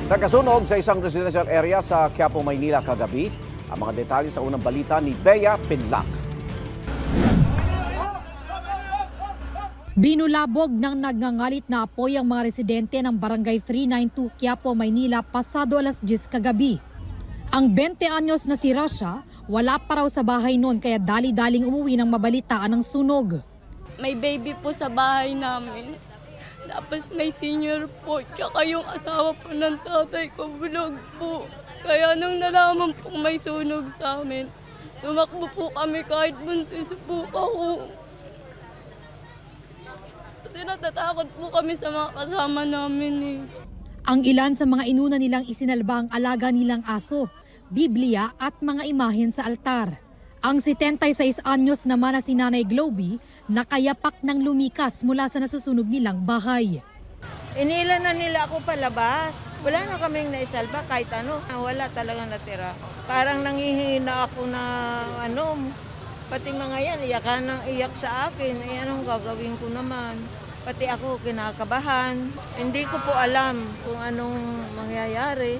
Nagkasunog sa isang residential area sa Quiapo, Maynila kagabi. Ang mga detalye sa unang balita ni Bea Pinlac. Binulabog ng nagngangalit na apoy ang mga residente ng Barangay 392 Quiapo, Maynila pasado alas 10 kagabi. Ang 20 anyos na si Rasha, wala pa raw sa bahay noon kaya dali-daling umuwi ng mabalitaan ng sunog. May baby po sa bahay namin. Tapos may senior po, tsaka yung asawa po ng tatay ko, bulog po. Kaya nung nalaman po may sunog sa amin, tumakbo po kami kahit buntis po ako. Kasi natatakot po kami sa mga kasama namin eh. Ang ilan sa mga inuna nilang isinalba ang alaga nilang aso, Biblia at mga imahen sa altar. Ang 76 anyos naman na si Nanay Globy, nakayapak ng lumikas mula sa nasusunog nilang bahay. Inila na nila ako palabas. Wala na kaming naisalba kahit ano. Wala talagang natira. Parang nangihina ako na pati mga yan, iyakan ng iyak sa akin. Anong gagawin ko naman? Pati ako kinakabahan. Hindi ko po alam kung anong mangyayari.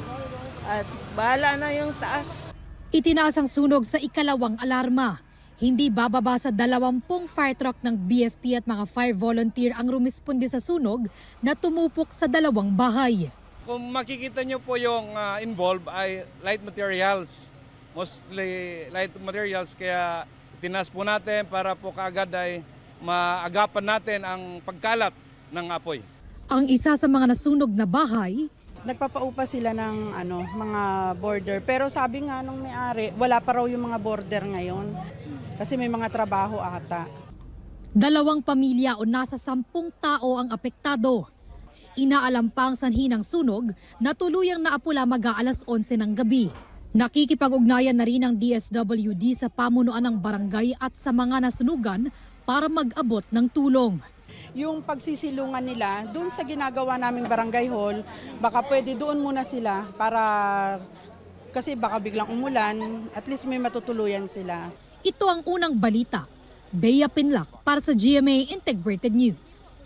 At bahala na yung taas. Itinaas ang sunog sa ikalawang alarma. Hindi bababa sa 20 fire truck ng BFP at mga fire volunteer ang rumisponde sa sunog na tumupok sa 2 bahay. Kung makikita nyo po yung involved ay light materials. Mostly light materials kaya tinas po natin para po kaagad ay maagapan natin ang pagkalat ng apoy. Ang isa sa mga nasunog na bahay, nagpapaupa sila ng mga border. Pero sabi nga nung may-ari, wala pa raw yung mga border ngayon. Kasi may mga trabaho ata. 2 pamilya o nasa 10 tao ang apektado. Inaalam pa ang sanhi ng sunog na tuluyang naapula mag-aalas 11 ng gabi. Nakikipag-ugnayan na rin ang DSWD sa pamunuan ng barangay at sa mga nasunugan para mag-abot ng tulong. Yung pagsisilungan nila, doon sa ginagawa naming barangay hall, baka pwede doon muna sila para kasi baka biglang umulan, at least may matutuluyan sila. Ito ang unang balita. Bea Pinlac para sa GMA Integrated News.